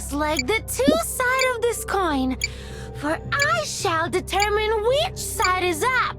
looks like the two sides of this coin, for I shall determine which side is up.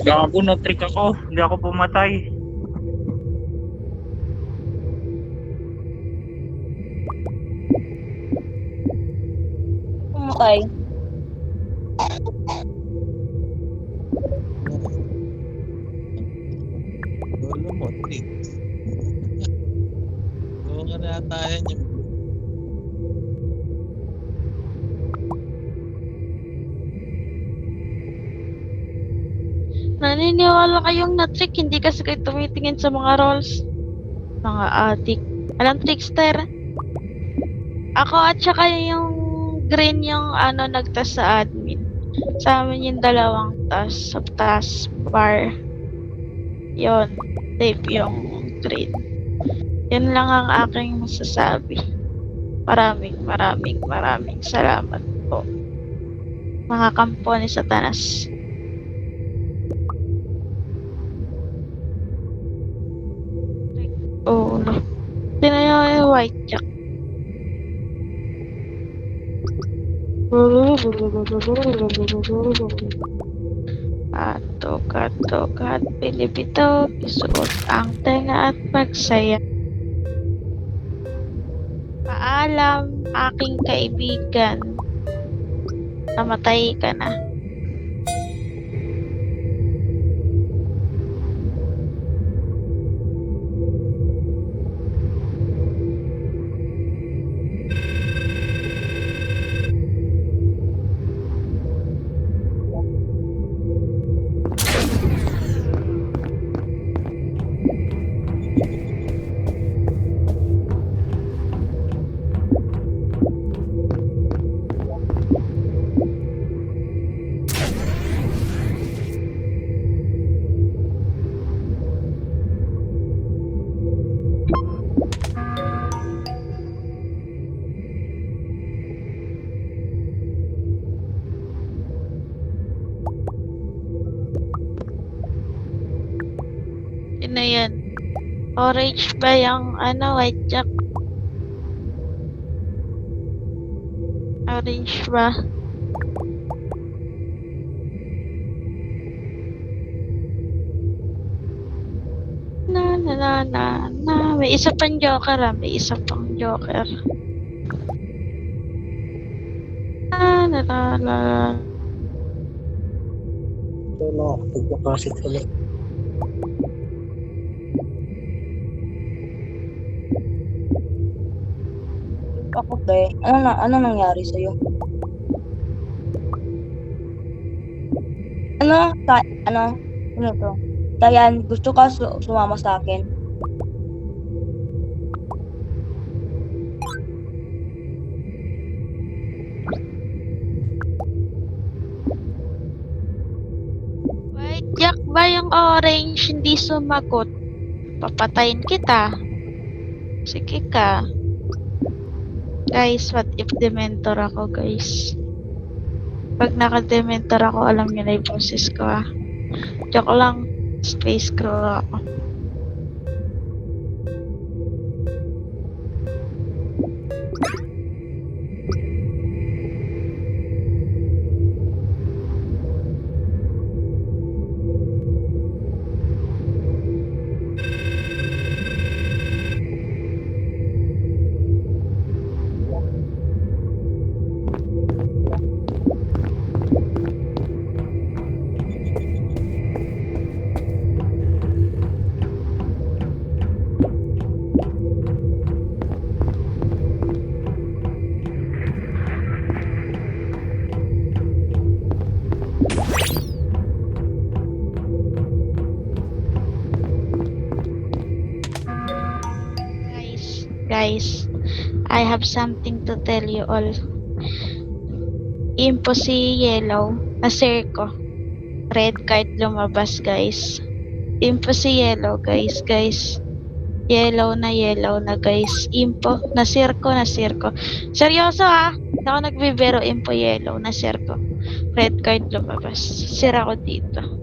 Gago, na-trick ako. Hindi ako pumatay. Pumatay. Lolo mo, trick. Oo nga natayan yung Naniniwala kayong na-trick, hindi kasi kayo tumitingin sa mga rolls. Mga adik. Alam, trickster. Ako at saka yung green yung nagtas sa admin. Sa amin yung dalawang tas sa task bar. Yon, tape yung green. Yan lang ang aking masasabi. Maraming salamat po. Mga kampo ni Satanas. Oh, no. Tinayo yung white jack. Kato, pilipito, isuot ang tenga at magsaya. Paalam, aking kaibigan. Namatay ka na. Yun na yan. Orange ba yung white jack? Orange ba? Na. May isa pang joker May isa pang joker. Na. Wala, nagpakasit ulit. Ako te, ano nangyari sa'yo? Ano to? Dayan, gusto ka sumama sa akin? White jack ba yung orange hindi sumagot? Papatayin kita. Sige ka. Guys, what if dementor ako, guys? Pag naka-dementor ako, alam niyo na yung boses ko, ah. Joke lang. Space crow ako. Guys, I have something to tell you all. Impo si Yellow. Nasir ko. Red card lumabas, guys. Impo si Yellow, guys. Yellow na, guys. Impo. Nasir ko. Seryoso, ha? Hindi ako nagbibiro. Impo Yellow. Nasir ko. Red card lumabas. Sira ko dito.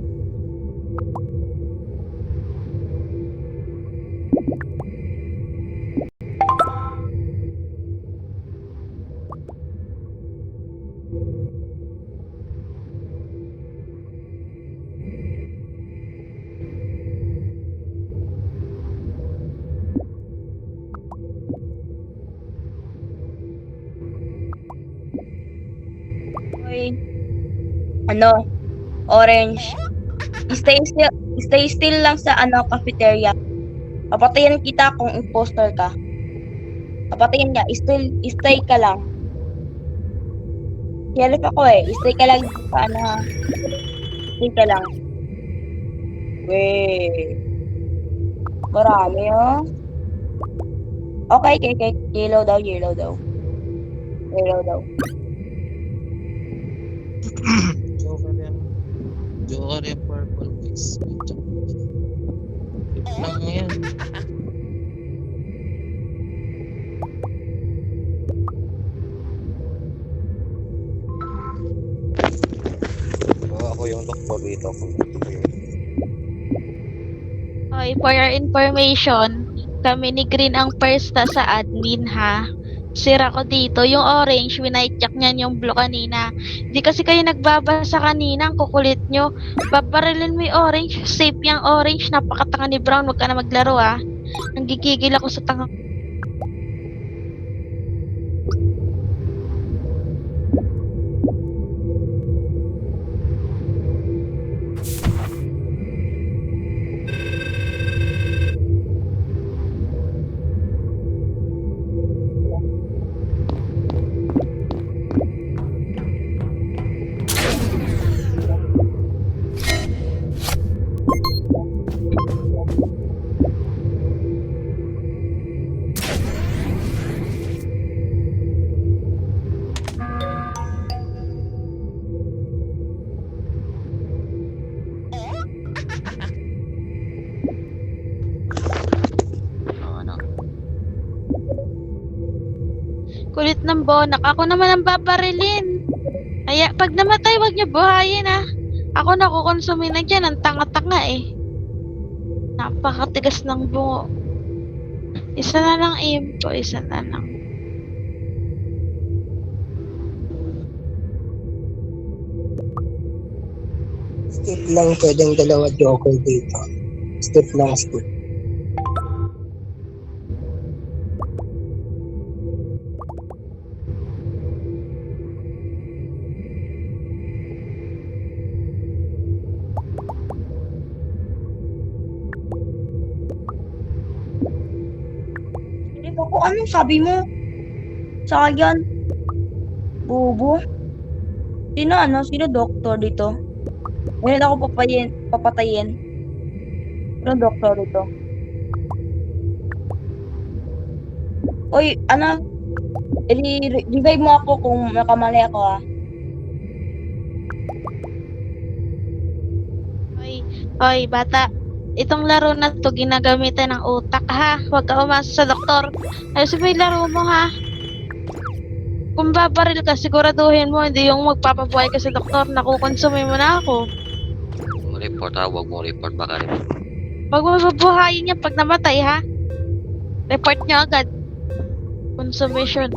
Hoy, ano, orange. Stay still lang sa cafeteria. Papatayin kita kung imposter ka. Papatayin niya, stay ka lang. Sheriff ako stay ka lang sa ha. Stay ka lang. Weh. Marami Okay. Yellow daw. Joker yung purple guys. Tip lang yan. Ako yung doktor dito. Okay, for your information, kami ni Green ang first na sa admin, ha? Sira ko dito. Yung orange, winightcheck niyan yung blue kanina. Hindi kasi kayo nagbabasa kanina. Ang kukulit nyo. Babarilin mo yung orange. Safe yung orange. Napakatanga ni Brown. Huwag ka na maglaro, ha? Nanggigigil ako sa tanga. Kulit ng bonak. Ako naman ang babarilin. Kaya, pag namatay, wag niyo buhayin, ha? Ako nakukonsumin na dyan. Ang tanga-tanga, Napakatigas ng bungo. Isa na lang impo. Isa na lang. Skip lang, pwedeng dalawa joker dito. Skip. Ako, anong sabi mo? Sa yan? Bubo? Sino doktor dito? Ngayon ako papatayin. Sino doktor dito? Oy, revive mo ako kung nakamali ako, ha? Hoy, bata. Itong laro na to ginagamitan ng utak, ha? Huwag ka umasa sa doktor. Ayusin mo yung laro mo, ha? Kung babaril ka, siguraduhin mo, hindi yung magpapabuhay ka sa doktor, nakukonsume mo na ako. Report ha, huwag mo report baka rin. Huwag mo babuhayin niya pag namatay, ha? Report niyo agad. Consumption.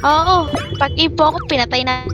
Oo, pag ipo ako, pinatay na.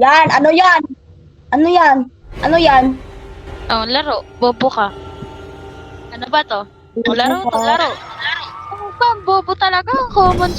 Yan, ano yan? Ano yan? Ano yan? Oh, laro. Bobo ka. Ano ba to? Oh, laro to, laro. Ano ba? Bobo talaga. Common